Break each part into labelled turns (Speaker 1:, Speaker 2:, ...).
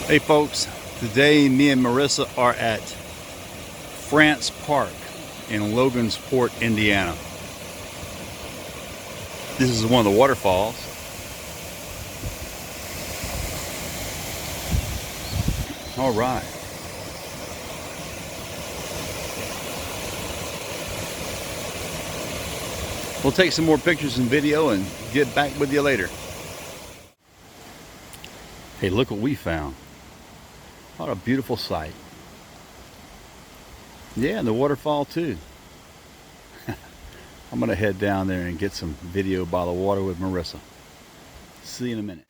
Speaker 1: Hey folks, today me and Marissa are at France Park in Logansport, Indiana. This is one of the waterfalls. All right. We'll take some more pictures and video and get back with you later. Hey, look what we found. What a beautiful sight. Yeah, and the waterfall too. I'm gonna head down there and get some video by the water with Marissa. See you in a minute.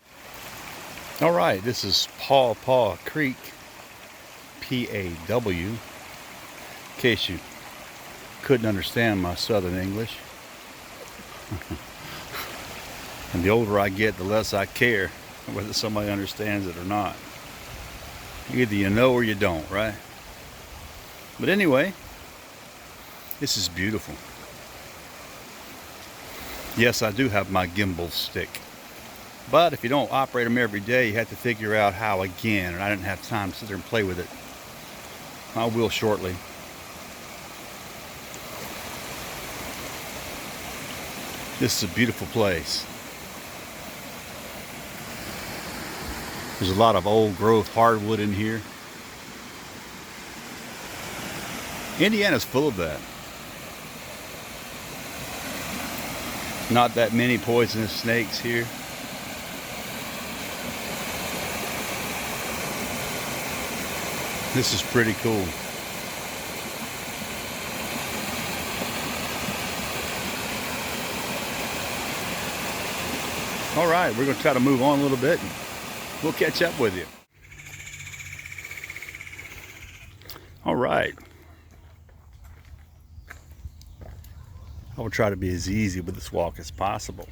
Speaker 1: All right, this is Paw Paw Creek, P-A-W, in case you couldn't understand my southern English. And the older I get, the less I care whether somebody understands it or not. Either you know or you don't, right? But anyway, this is beautiful. Yes, I do have my gimbal stick. But if you don't operate them every day, you have to figure out how again. And I didn't have time to sit there and play with it. I will shortly. This is a beautiful place. There's a lot of old growth hardwood in here. Indiana's full of that. Not that many poisonous snakes here. This is pretty cool. All right, we're going to try to move on a little bit. We'll catch up with you. All right. I will try to be as easy with this walk as possible.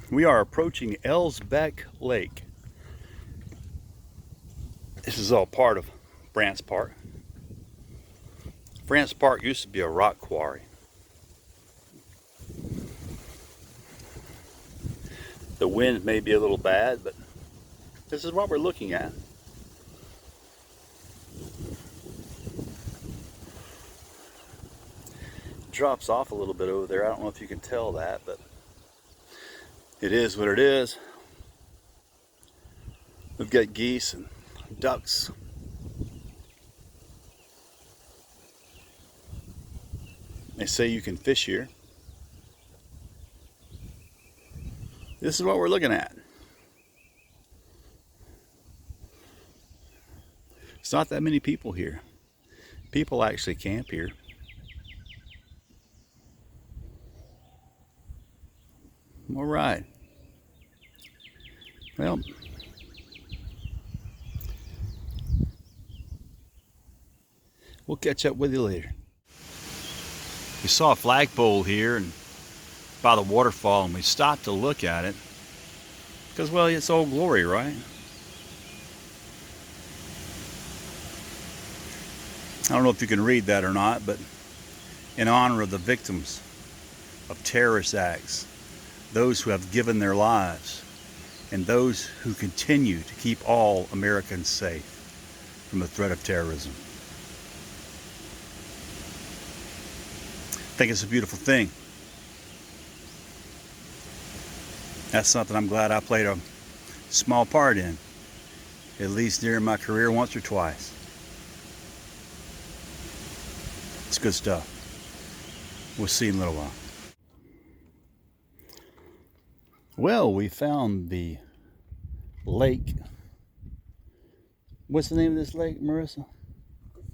Speaker 1: We are approaching Ellisbeck Lake. This is all part of France Park. France Park used to be a rock quarry. The wind may be a little bad, but this is what we're looking at. It drops off a little bit over there. I don't know if you can tell that, but it is what it is. We've got geese and ducks. They say you can fish here. This is what we're looking at. It's not that many people here. People actually camp here. All right. Well, we'll catch up with you later. We saw a flagpole here and by the waterfall, and we stopped to look at it because, well, it's Old Glory, right? I don't know if you can read that or not, but in honor of the victims of terrorist acts, those who have given their lives, and those who continue to keep all Americans safe from the threat of terrorism. I think it's a beautiful thing. That's something I'm glad I played a small part in, at least during my career once or twice. It's good stuff. We'll see you in a little while. Well, we found the lake. What's the name of this lake, Marissa?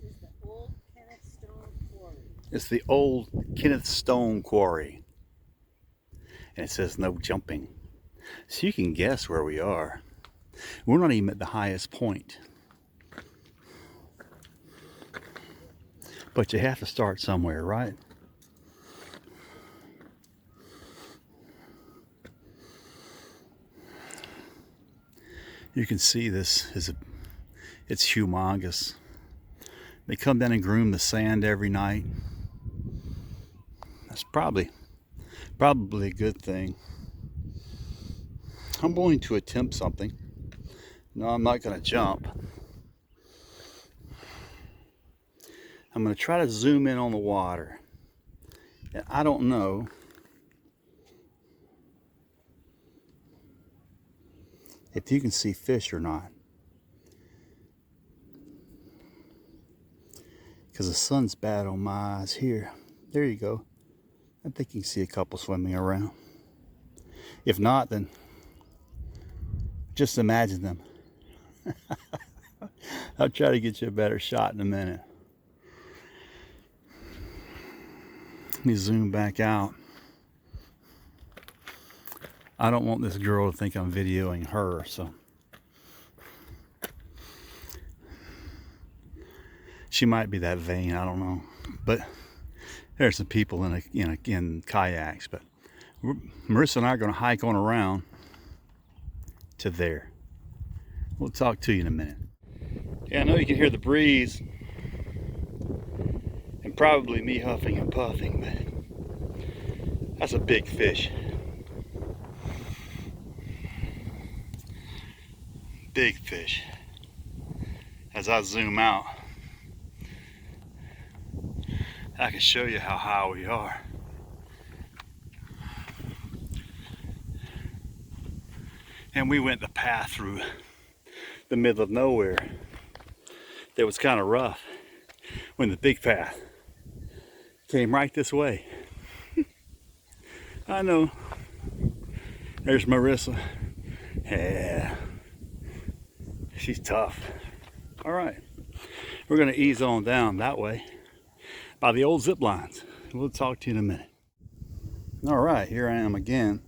Speaker 2: This is the Old Kenneth Stone Quarry.
Speaker 1: It's the Old Kenneth Stone Quarry. And it says no jumping. So you can guess where we are. We're not even at the highest point. But you have to start somewhere, right? You can see this it's humongous. They come down and groom the sand every night. That's probably a good thing. I'm going to attempt something. No, I'm not going to jump. I'm going to try to zoom in on the water. And I don't know if you can see fish or not, because the sun's bad on my eyes here. There you go. I think you can see a couple swimming around. If not, then just imagine them. I'll try to get you a better shot in a minute. Let me zoom back out. I don't want this girl to think I'm videoing her, so she might be that vain, I don't know. But there's some people in kayaks. But Marissa and I are going to hike on around to there. We'll talk to you in a minute. Yeah, I know you can hear the breeze and probably me huffing and puffing, but that's a big fish. Big fish. As I zoom out, I can show you how high we are. And we went the path through the middle of nowhere that was kind of rough when the big path came right this way. I know. There's Marissa. Yeah. She's tough. All right. We're going to ease on down that way by the old zip lines. We'll talk to you in a minute. All right, here I am again.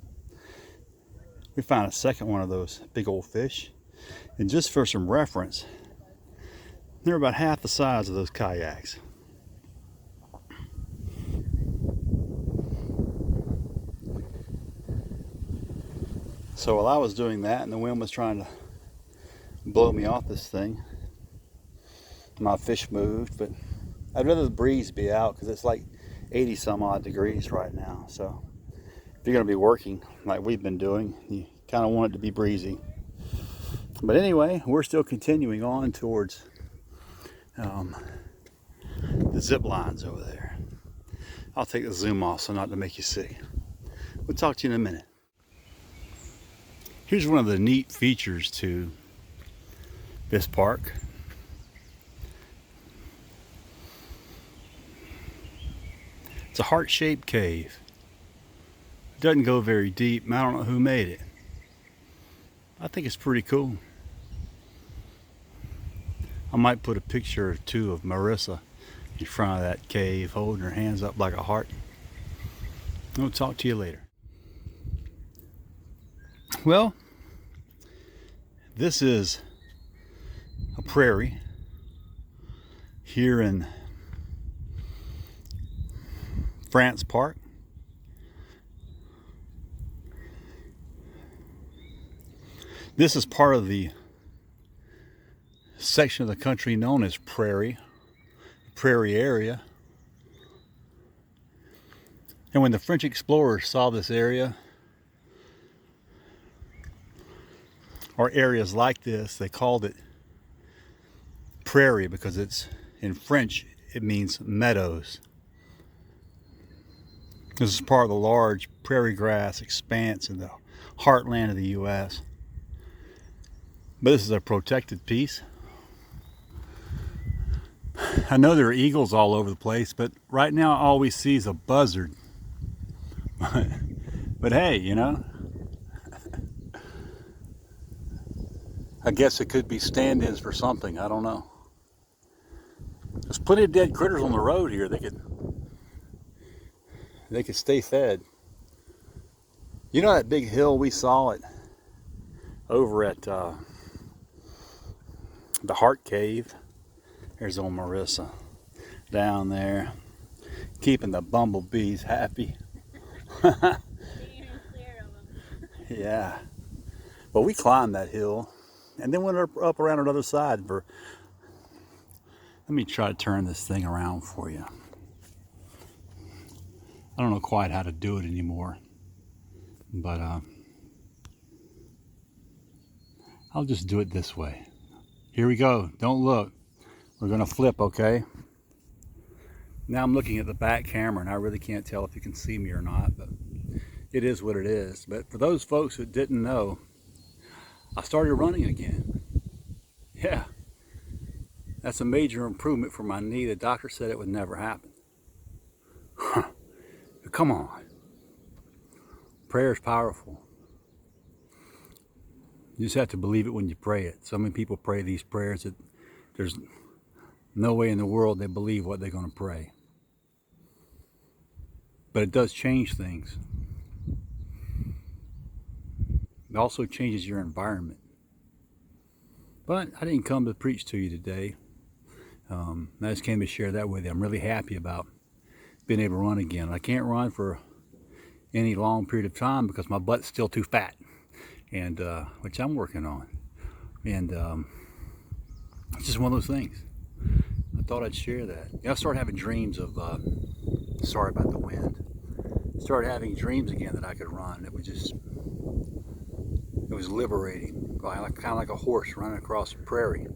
Speaker 1: We found a second one of those big old fish. And just for some reference, they're about half the size of those kayaks. So while I was doing that and the wind was trying to blow me off this thing, my fish moved, but I'd rather the breeze be out because it's like 80 some odd degrees right now. So if you're going to be working like we've been doing, you kind of want it to be breezy. But anyway, we're still continuing on towards the zip lines over there. I'll take the zoom off so not to make you sick. We'll talk to you in a minute. Here's one of the neat features to this park. It's a heart-shaped cave. It doesn't go very deep, and I don't know who made it. I think it's pretty cool. I might put a picture or two of Marissa in front of that cave holding her hands up like a heart. I'll talk to you later. Well, this is a prairie here in France Park. This is part of the section of the country known as Prairie, Prairie area. And when the French explorers saw this area, or areas like this, they called it Prairie because it's, in French, it means meadows. This is part of the large prairie grass expanse in the heartland of the U.S. But this is a protected piece. I know there are eagles all over the place, but right now all we see is a buzzard. But hey, you know, I guess it could be stand-ins for something. I don't know. There's plenty of dead critters on the road here. They could stay fed. You know that big hill we saw it over at the Heart Cave? There's old Marissa down there, keeping the bumblebees happy. Yeah. Well, we climbed that hill and then went up around another side. Let me try to turn this thing around for you. I don't know quite how to do it anymore, but I'll just do it this way. Here we go. Don't look. We're gonna flip, okay? Now I'm looking at the back camera and I really can't tell if you can see me or not, but it is what it is. But for those folks who didn't know, I started running again. Yeah, that's a major improvement for my knee. The doctor said it would never happen. Huh. Come on. Prayer is powerful. You just have to believe it when you pray it. So many people pray these prayers that there's no way in the world they believe what they're going to pray. But it does change things. It also changes your environment. But I didn't come to preach to you today. I just came to share that with you. I'm really happy about being able to run again. I can't run for any long period of time because my butt's still too fat, and which I'm working on. And it's just one of those things. I thought I'd share that. I started having dreams of, sorry about the wind. Started having dreams again that I could run. It was liberating, kind of like a horse running across the prairie.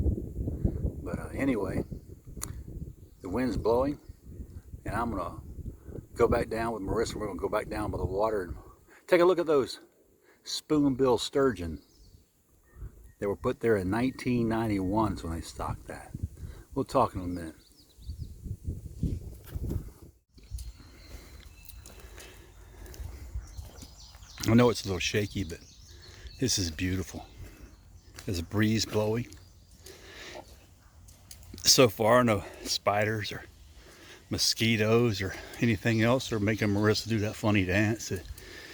Speaker 1: But anyway, the wind's blowing, and I'm gonna go back down with Marissa. We're gonna go back down by the water and take a look at those spoonbill sturgeon. They were put there in 1991 when they stocked that. We'll talk in a minute. I know it's a little shaky, but this is beautiful. There's a breeze blowing. So far, no spiders or mosquitoes or anything else are making Marissa do that funny dance that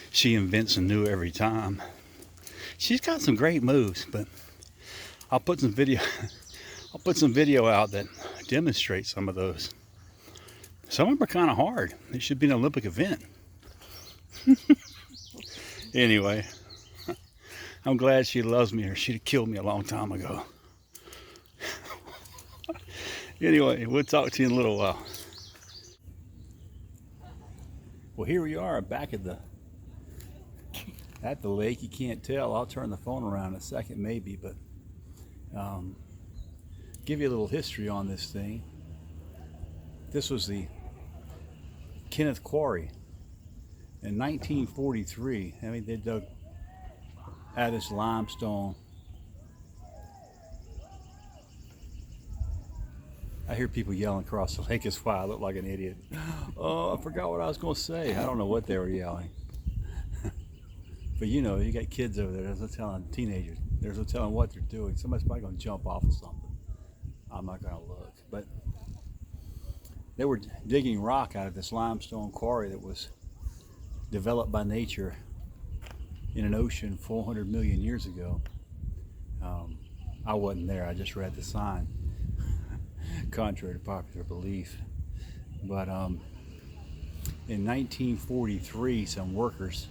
Speaker 1: she invents anew every time. She's got some great moves, but I'll put some video out that demonstrates some of those. Some of them are kind of hard. It should be an Olympic event. Anyway, I'm glad she loves me, or she'd have killed me a long time ago. Anyway, we'll talk to you in a little while. Well, here we are back at the lake. You can't tell. I'll turn the phone around in a second maybe, but give you a little history on this thing. This was the Kenneth Quarry in 1943. I mean, they dug out of this limestone. I hear people yelling across the lake. It's why I look like an idiot. Oh, I forgot what I was going to say. I don't know what they were yelling. But you know, you got kids over there. There's no telling, teenagers. There's no telling what they're doing. Somebody's probably going to jump off of something. I'm not going to look. But they were digging rock out of this limestone quarry that was developed by nature in an ocean 400 million years ago. I wasn't there. I just read the sign. Contrary to popular belief. But in 1943, some workers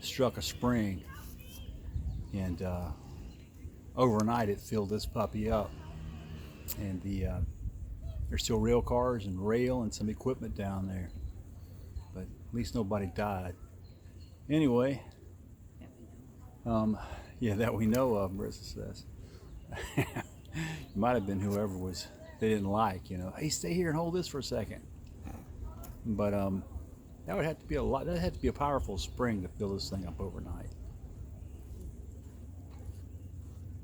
Speaker 1: struck a spring, and overnight it filled this puppy up. And there's still rail cars and rail and some equipment down there, but at least nobody died. Anyway, yeah, that we know of, Marissa says. It might have been whoever was they didn't like, you know. Hey, stay here and hold this for a second. But that would have to be a lot. That had to be a powerful spring to fill this thing up overnight.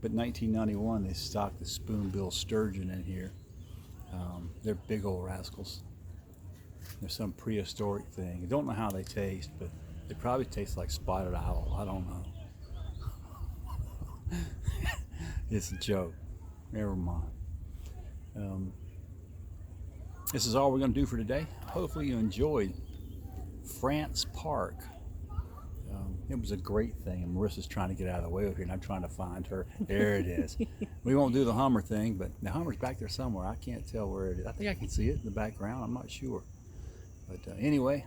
Speaker 1: But 1991, they stocked the spoonbill sturgeon in here. They're big old rascals. They're some prehistoric thing. I don't know how they taste, but they probably taste like spotted owl. I don't know. It's a joke. Never mind. This is all we're going to do for today. Hopefully you enjoyed France Park. It was a great thing, and Marissa's trying to get out of the way over here, and I'm trying to find her. There it is. We won't do the Hummer thing, but the Hummer's back there somewhere. I can't tell where it is. I think I can see it in the background. I'm not sure. But anyway,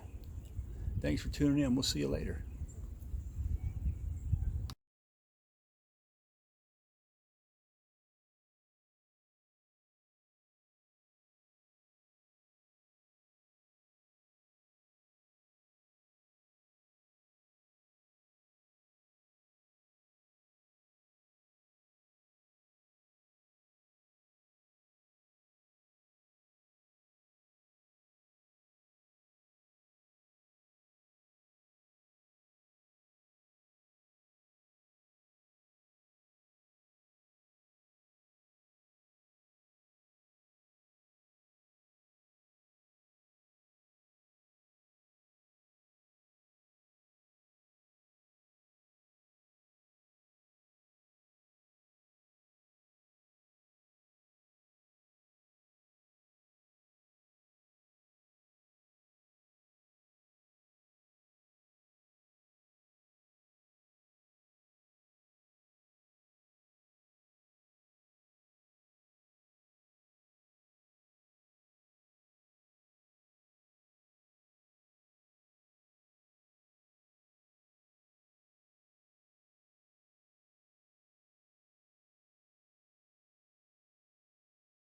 Speaker 1: thanks for tuning in. We'll see you later.